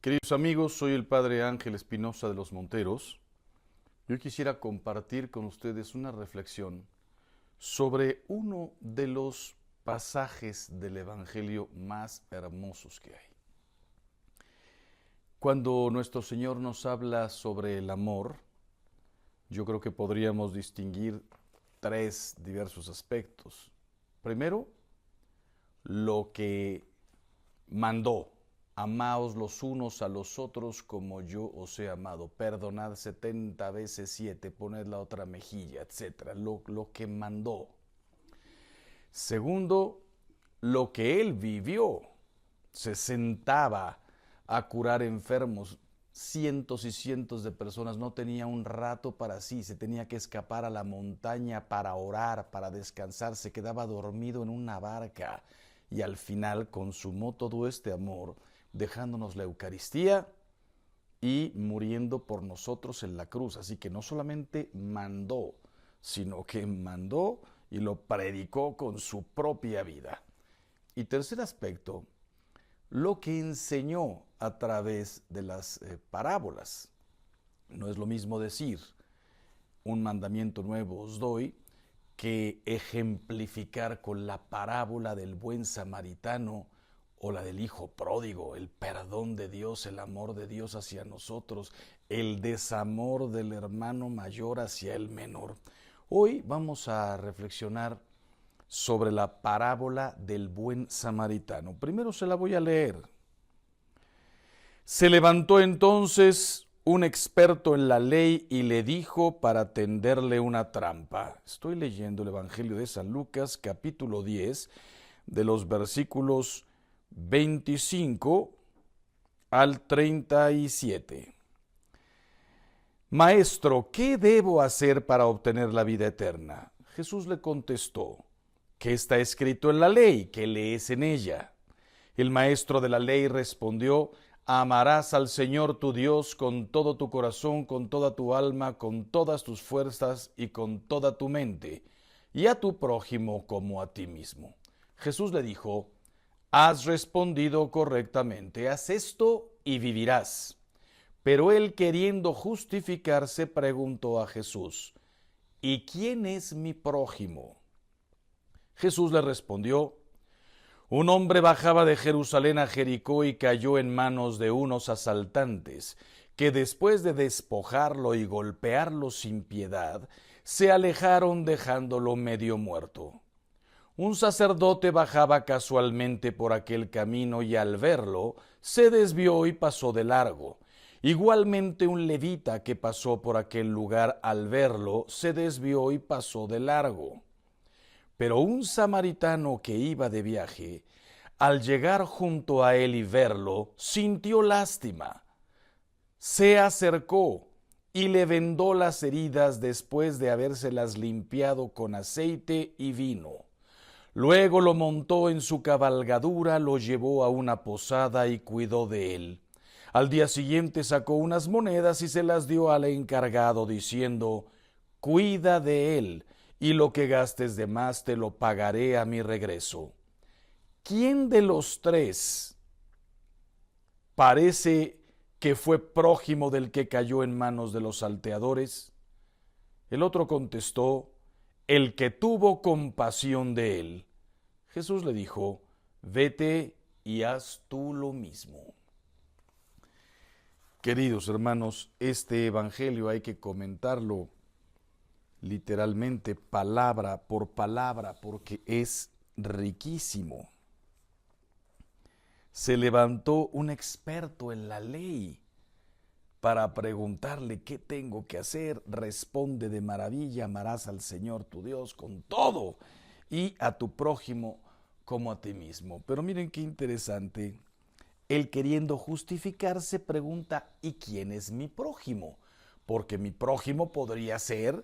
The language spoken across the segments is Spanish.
Queridos amigos, soy el Padre Ángel Espinosa de los Monteros. Yo quisiera compartir con ustedes una reflexión sobre uno de los pasajes del Evangelio más hermosos que hay. Cuando nuestro Señor nos habla sobre el amor, yo creo que podríamos distinguir tres diversos aspectos. Primero, lo que mandó: amaos los unos a los otros como yo os he amado, perdonad 70 veces 7, poned la otra mejilla, etc. Lo que mandó. Segundo, lo que él vivió. Se sentaba a curar enfermos, cientos y cientos de personas, no tenía un rato para sí, se tenía que escapar a la montaña para orar, para descansar, se quedaba dormido en una barca y al final consumó todo este amor, dejándonos la Eucaristía y muriendo por nosotros en la cruz. Así que no solamente mandó, sino que mandó y lo predicó con su propia vida. Y tercer aspecto, lo que enseñó a través de las parábolas. No es lo mismo decir un mandamiento nuevo os doy que ejemplificar con la parábola del buen samaritano o la del hijo pródigo, el perdón de Dios, el amor de Dios hacia nosotros, el desamor del hermano mayor hacia el menor. Hoy vamos a reflexionar sobre la parábola del buen samaritano. Primero se la voy a leer. Se levantó entonces un experto en la ley y le dijo para tenderle una trampa. Estoy leyendo el Evangelio de San Lucas, capítulo 10, de los versículos 25 al 37. Maestro, ¿qué debo hacer para obtener la vida eterna? Jesús le contestó: ¿qué está escrito en la ley? ¿Qué lees en ella? El maestro de la ley respondió: amarás al Señor tu Dios con todo tu corazón, con toda tu alma, con todas tus fuerzas y con toda tu mente, y a tu prójimo como a ti mismo. Jesús le dijo: has respondido correctamente, haz esto y vivirás. Pero él, queriendo justificarse, preguntó a Jesús: ¿y quién es mi prójimo? Jesús le respondió: un hombre bajaba de Jerusalén a Jericó y cayó en manos de unos asaltantes, que después de despojarlo y golpearlo sin piedad, se alejaron dejándolo medio muerto. Un sacerdote bajaba casualmente por aquel camino y al verlo, se desvió y pasó de largo. Igualmente un levita que pasó por aquel lugar al verlo, se desvió y pasó de largo. Pero un samaritano que iba de viaje, al llegar junto a él y verlo, sintió lástima. Se acercó y le vendó las heridas después de habérselas limpiado con aceite y vino. Luego lo montó en su cabalgadura, lo llevó a una posada y cuidó de él. Al día siguiente sacó unas monedas y se las dio al encargado, diciendo: cuida de él, y lo que gastes de más te lo pagaré a mi regreso. ¿Quién de los tres parece que fue prójimo del que cayó en manos de los salteadores? El otro contestó: el que tuvo compasión de él. Jesús le dijo: vete y haz tú lo mismo. Queridos hermanos, este evangelio hay que comentarlo literalmente palabra por palabra porque es riquísimo. Se levantó un experto en la ley para preguntarle: ¿qué tengo que hacer? Responde de maravilla: amarás al Señor tu Dios con todo y a tu prójimo como a ti mismo. Pero miren qué interesante. Él, queriendo justificarse, pregunta: ¿y quién es mi prójimo? Porque mi prójimo podría ser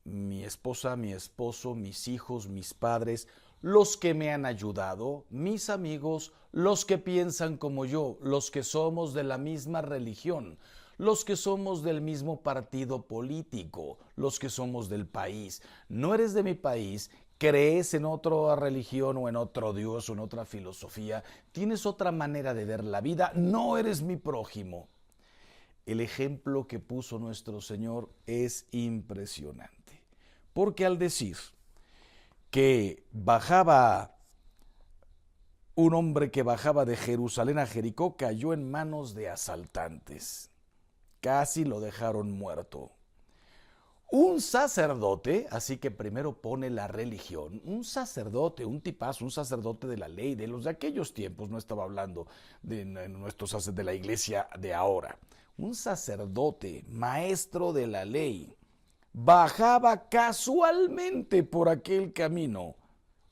mi esposa, mi esposo, mis hijos, mis padres, los que me han ayudado, mis amigos, los que piensan como yo, los que somos de la misma religión, los que somos del mismo partido político, los que somos del país. No eres de mi país, crees en otra religión o en otro Dios o en otra filosofía, tienes otra manera de ver la vida, no eres mi prójimo. El ejemplo que puso nuestro Señor es impresionante, porque al decir que un hombre que bajaba de Jerusalén a Jericó cayó en manos de asaltantes, casi lo dejaron muerto. Un sacerdote, así que primero pone la religión, un sacerdote, un tipazo, un sacerdote de la ley, de los de aquellos tiempos, no estaba hablando de nuestros de la iglesia de ahora, un sacerdote, maestro de la ley, bajaba casualmente por aquel camino. O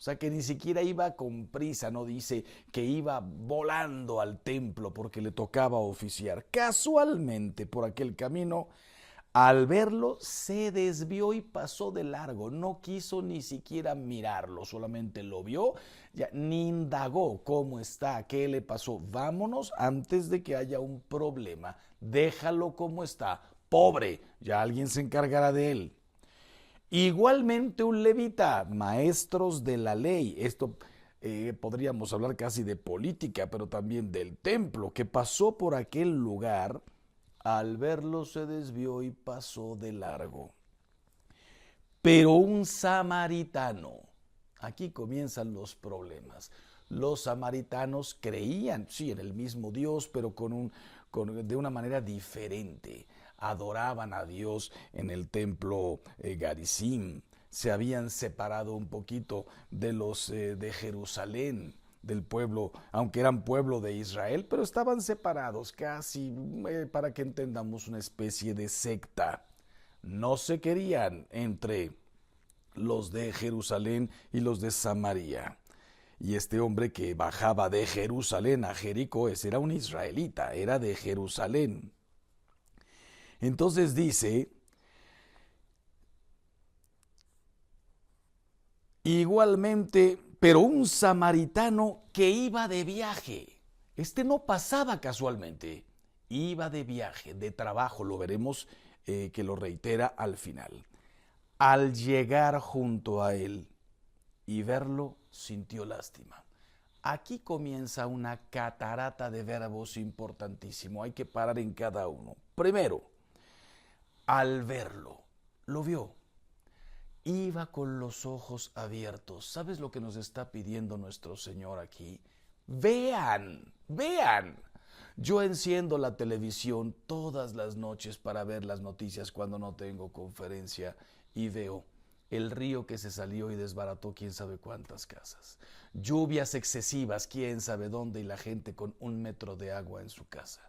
sea que ni siquiera iba con prisa, no dice que iba volando al templo porque le tocaba oficiar. Casualmente por aquel camino, al verlo, se desvió y pasó de largo. No quiso ni siquiera mirarlo, solamente lo vio, ya ni indagó cómo está, qué le pasó. Vámonos antes de que haya un problema. Déjalo como está. Pobre, ya alguien se encargará de él. Igualmente un levita, maestros de la ley. Esto podríamos hablar casi de política, pero también del templo, que pasó por aquel lugar. Al verlo se desvió y pasó de largo. Pero un samaritano, aquí comienzan los problemas. Los samaritanos creían, sí, en el mismo Dios, pero de una manera diferente. Adoraban a Dios en el templo Garizim. Se habían separado un poquito de los de Jerusalén, del pueblo, aunque eran pueblo de Israel, pero estaban separados casi, para que entendamos, una especie de secta. No se querían entre los de Jerusalén y los de Samaria. Y este hombre que bajaba de Jerusalén a Jericó, ese era un israelita, era de Jerusalén. Entonces dice, igualmente, pero un samaritano que iba de viaje. Este no pasaba casualmente, iba de viaje, de trabajo, lo veremos que lo reitera al final. Al llegar junto a él y verlo, sintió lástima. Aquí comienza una catarata de verbos importantísimo, hay que parar en cada uno. Primero, al verlo, lo vio. Iba con los ojos abiertos. ¿Sabes lo que nos está pidiendo nuestro Señor aquí? Vean, vean. Yo enciendo la televisión todas las noches para ver las noticias cuando no tengo conferencia y veo el río que se salió y desbarató quién sabe cuántas casas. Lluvias excesivas, quién sabe dónde, y la gente con 1 metro de agua en su casa.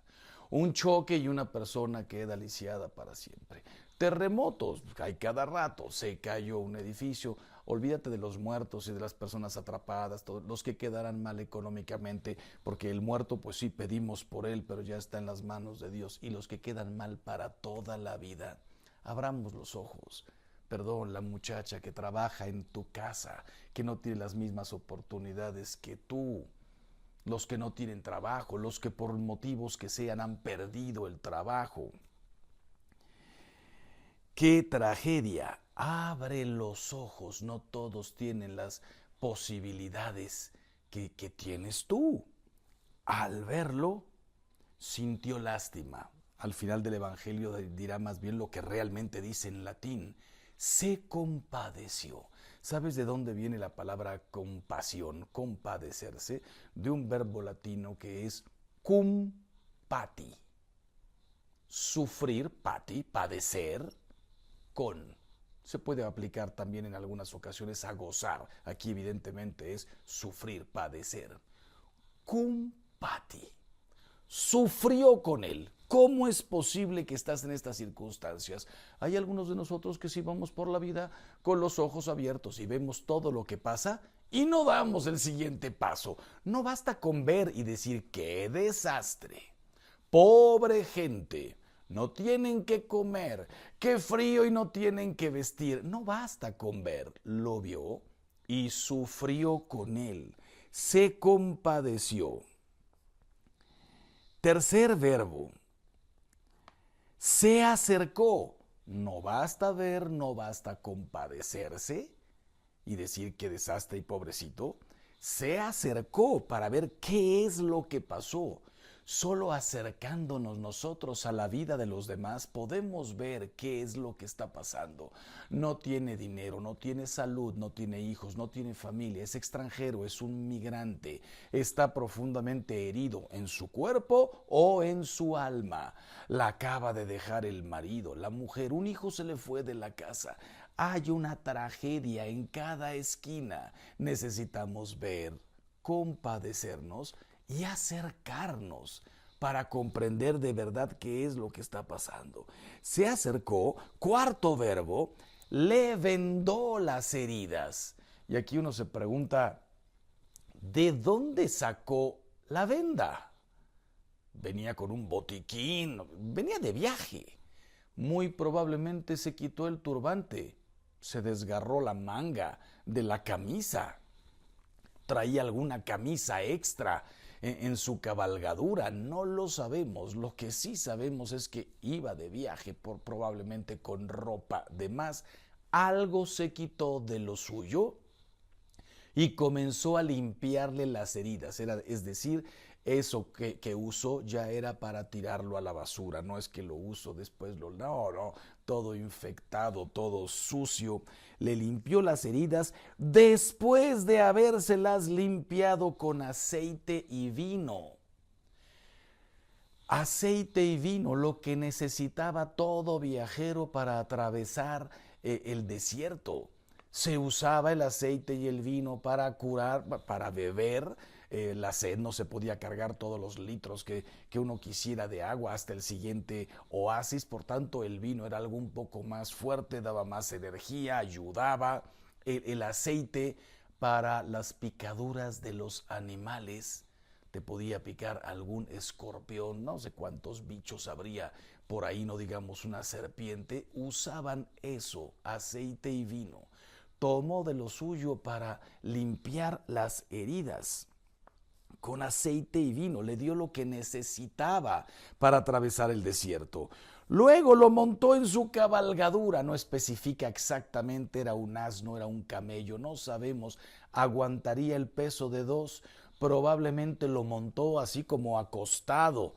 Un choque y una persona queda lisiada para siempre. Terremotos, hay cada rato, se cayó un edificio, olvídate de los muertos y de las personas atrapadas, todos los que quedarán mal económicamente, porque el muerto pues sí pedimos por él, pero ya está en las manos de Dios, y los que quedan mal para toda la vida. Abramos los ojos. Perdón, la muchacha que trabaja en tu casa, que no tiene las mismas oportunidades que tú, los que no tienen trabajo, los que por motivos que sean han perdido el trabajo. ¡Qué tragedia! Abre los ojos, no todos tienen las posibilidades que tienes tú. Al verlo, sintió lástima. Al final del Evangelio dirá más bien lo que realmente dice en latín. Se compadeció. ¿Sabes de dónde viene la palabra compasión? Compadecerse, de un verbo latino que es cum pati. Sufrir, pati, padecer, con. Se puede aplicar también en algunas ocasiones a gozar. Aquí evidentemente es sufrir, padecer. Cum pati. Sufrió con él. ¿Cómo es posible que estás en estas circunstancias? Hay algunos de nosotros que sí vamos por la vida con los ojos abiertos y vemos todo lo que pasa y no damos el siguiente paso. No basta con ver y decir ¡qué desastre! Pobre gente, no tienen que comer, qué frío y no tienen que vestir. No basta con ver, lo vio y sufrió con él, se compadeció. Tercer verbo, se acercó. No basta ver, no basta compadecerse, y decir qué desastre y pobrecito, se acercó para ver qué es lo que pasó. Solo acercándonos nosotros a la vida de los demás podemos ver qué es lo que está pasando. No tiene dinero, no tiene salud, no tiene hijos, no tiene familia, es extranjero, es un migrante, está profundamente herido en su cuerpo o en su alma. La acaba de dejar el marido, la mujer, un hijo se le fue de la casa. Hay una tragedia en cada esquina. Necesitamos ver, compadecernos y acercarnos para comprender de verdad qué es lo que está pasando. Se acercó, cuarto verbo, le vendó las heridas. Y aquí uno se pregunta, ¿de dónde sacó la venda? Venía con un botiquín, venía de viaje. Muy probablemente se quitó el turbante, se desgarró la manga de la camisa, traía alguna camisa extra en su cabalgadura, no lo sabemos. Lo que sí sabemos es que iba de viaje, probablemente con ropa de más. Algo se quitó de lo suyo y comenzó a limpiarle las heridas. Es decir, eso que usó ya era para tirarlo a la basura. No es que lo uso después, no, todo infectado, todo sucio. Le limpió las heridas después de habérselas limpiado con aceite y vino. Aceite y vino, lo que necesitaba todo viajero para atravesar el desierto. Se usaba el aceite y el vino para curar, para beber. La sed, no se podía cargar todos los litros que uno quisiera de agua hasta el siguiente oasis. Por tanto, el vino era algo un poco más fuerte, daba más energía, ayudaba. El aceite para las picaduras de los animales. Te podía picar algún escorpión, no sé cuántos bichos habría por ahí, no digamos una serpiente. Usaban eso, aceite y vino. Tomó de lo suyo para limpiar las heridas. Con aceite y vino le dio lo que necesitaba para atravesar el desierto. Luego lo montó en su cabalgadura, no especifica exactamente, era un asno, era un camello, no sabemos, aguantaría el peso de dos. Probablemente lo montó así como acostado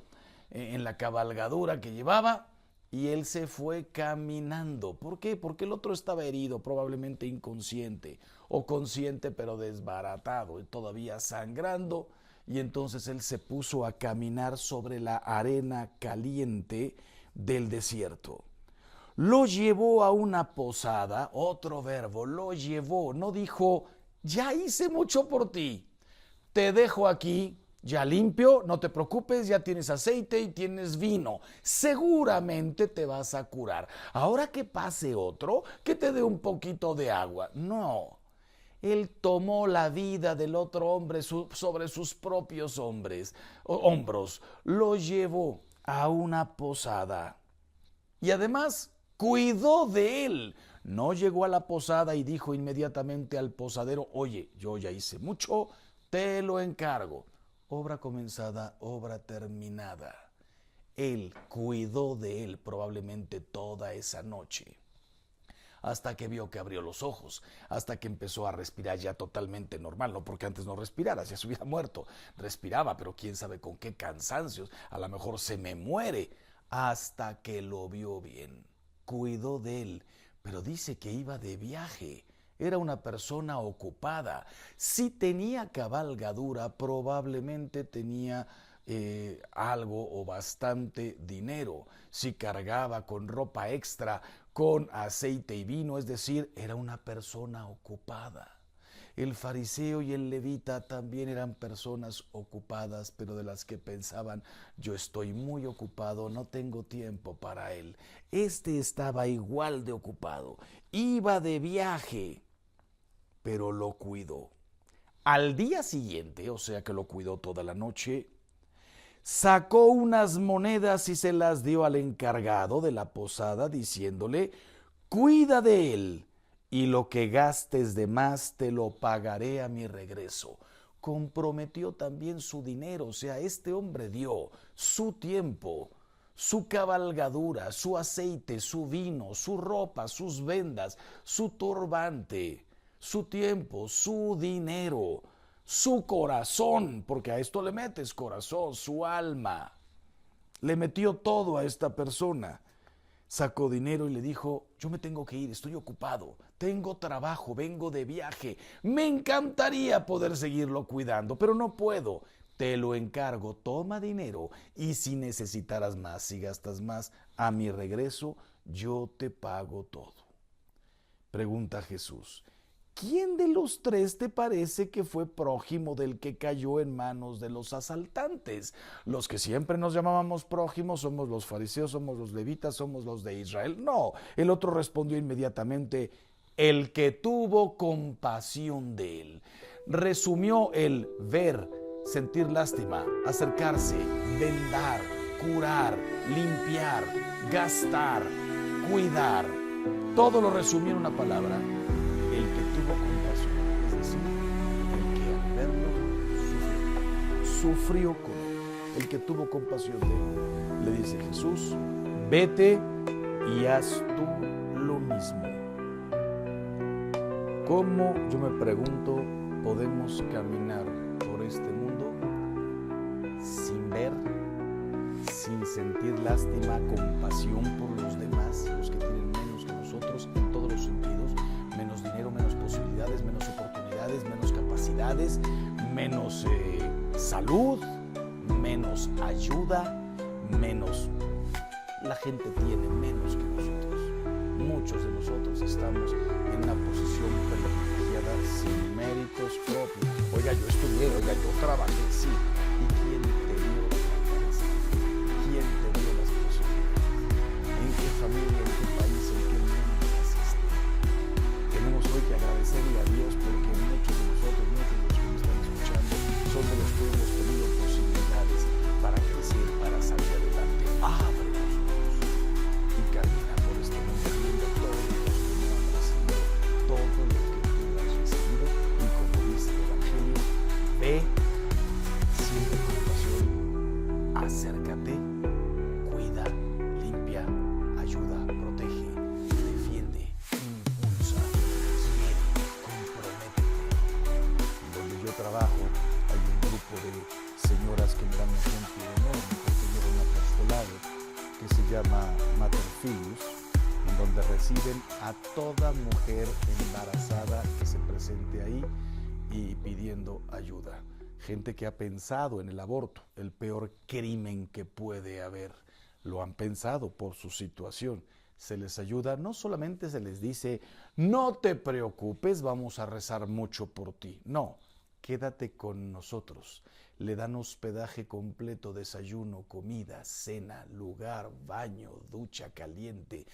en la cabalgadura que llevaba y él se fue caminando. ¿Por qué? Porque el otro estaba herido, probablemente inconsciente o consciente pero desbaratado y todavía sangrando, y entonces él se puso a caminar sobre la arena caliente del desierto. Lo llevó a una posada, otro verbo, lo llevó, no dijo, ya hice mucho por ti, te dejo aquí, ya limpio, no te preocupes, ya tienes aceite y tienes vino, seguramente te vas a curar. Ahora que pase otro, que te dé un poquito de agua. No, él tomó la vida del otro hombre sobre sus propios hombros, lo llevó a una posada y además cuidó de él. No llegó a la posada y dijo inmediatamente al posadero, oye, yo ya hice mucho, te lo encargo. Obra comenzada, obra terminada. Él cuidó de él probablemente toda esa noche, hasta que vio que abrió los ojos, hasta que empezó a respirar ya totalmente normal, no porque antes no respirara, ya se hubiera muerto, respiraba, pero quién sabe con qué cansancios, a lo mejor se me muere, hasta que lo vio bien, cuidó de él, pero dice que iba de viaje, era una persona ocupada, si tenía cabalgadura probablemente tenía algo o bastante dinero, si cargaba con ropa extra, con aceite y vino, es decir, era una persona ocupada. El fariseo y el levita también eran personas ocupadas, pero de las que pensaban, yo estoy muy ocupado, no tengo tiempo para él. Este estaba igual de ocupado, iba de viaje, pero lo cuidó. Al día siguiente, o sea que lo cuidó toda la noche, sacó unas monedas y se las dio al encargado de la posada, diciéndole, cuida de él, y lo que gastes de más te lo pagaré a mi regreso. Comprometió también su dinero, o sea, este hombre dio su tiempo, su cabalgadura, su aceite, su vino, su ropa, sus vendas, su turbante, su tiempo, su dinero, su corazón, porque a esto le metes corazón, su alma. Le metió todo a esta persona. Sacó dinero y le dijo, yo me tengo que ir, estoy ocupado, tengo trabajo, vengo de viaje, me encantaría poder seguirlo cuidando, pero no puedo. Te lo encargo, toma dinero y si necesitaras más, si gastas más, a mi regreso yo te pago todo. Pregunta Jesús, ¿quién de los tres te parece que fue prójimo del que cayó en manos de los asaltantes? Los que siempre nos llamábamos prójimos somos los fariseos, somos los levitas, somos los de Israel. No, el otro respondió inmediatamente, el que tuvo compasión de él. Resumió el ver, sentir lástima, acercarse, vendar, curar, limpiar, gastar, cuidar. Todo lo resumió en una palabra, el que tuvo compasión, es decir, el que al verlo sufrió con él, el que tuvo compasión de él. Le dice Jesús, vete y haz tú lo mismo. ¿Cómo, yo me pregunto, podemos caminar por este mundo sin ver, sin sentir lástima, compasión por los demás, los que tienen menos que nosotros en todos los sentidos, menos dinero, menos posibilidades, menos oportunidades, menos capacidades, menos salud, menos ayuda, menos, la gente tiene menos que nosotros. Muchos de nosotros estamos en una posición privilegiada sin méritos propios. Oiga, yo estudié, oiga, yo trabajé, sí. ¿Y quién te dio la cabeza? ¿Quién te dio las posibilidades? ¿En qué familia, en qué país, en qué mundo naciste? Tenemos hoy que agradecerle a Dios porque muchos de nosotros, muchos de los que me están escuchando, son de los que hemos tenido posibilidades para crecer, para salir adelante. Abre los ojos y camina por este mundo viendo todo lo que tú no has recibido, todo lo que tú has recibido, y como dice el Evangelio, ve, siente compasión, acércate, cuida, limpia, ayuda, protege, defiende, impulsa, quiere, comprométete. Donde yo trabajo hay un grupo de señoras que me dan un ejemplo enorme porque llevan un apostolado que se llama Mater Filius, en donde reciben a toda mujer embarazada que se presente ahí y pidiendo ayuda. Gente que ha pensado en el aborto, el peor crimen que puede haber. Lo han pensado por su situación. Se les ayuda, no solamente se les dice, no te preocupes, vamos a rezar mucho por ti. No, quédate con nosotros. Le dan hospedaje completo, desayuno, comida, cena, lugar, baño, ducha caliente,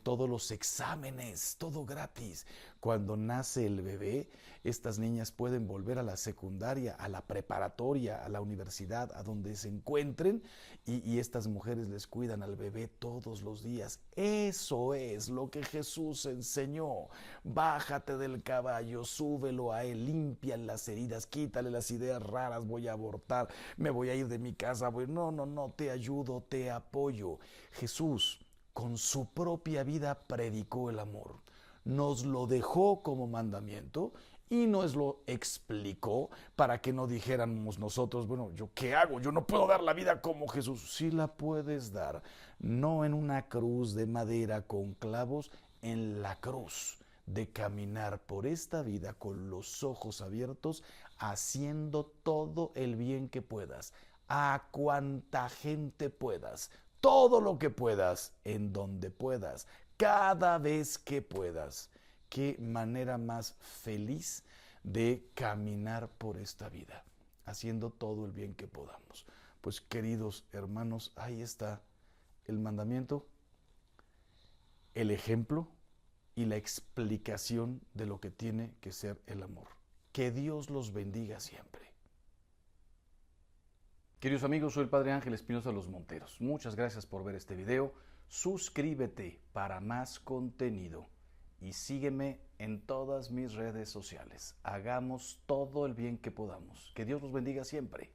todos los exámenes, todo gratis. Cuando nace el bebé, estas niñas pueden volver a la secundaria, a la preparatoria, a la universidad, a donde se encuentren, y estas mujeres les cuidan al bebé todos los días. Eso es lo que Jesús enseñó. Bájate del caballo, súbelo a él, limpia las heridas, quítale las ideas raras, voy a abortar, me voy a ir de mi casa, no, te ayudo, te apoyo. Jesús, con su propia vida predicó el amor, nos lo dejó como mandamiento y nos lo explicó para que no dijéramos nosotros, bueno, ¿yo qué hago? Yo no puedo dar la vida como Jesús. Sí la puedes dar, no en una cruz de madera con clavos, en la cruz de caminar por esta vida con los ojos abiertos, haciendo todo el bien que puedas, a cuanta gente puedas, todo lo que puedas, en donde puedas, cada vez que puedas. Qué manera más feliz de caminar por esta vida, haciendo todo el bien que podamos. Pues queridos hermanos, ahí está el mandamiento, el ejemplo y la explicación de lo que tiene que ser el amor. Que Dios los bendiga siempre. Queridos amigos, soy el Padre Ángel Espinosa Los Monteros. Muchas gracias por ver este video. Suscríbete para más contenido y sígueme en todas mis redes sociales. Hagamos todo el bien que podamos. Que Dios los bendiga siempre.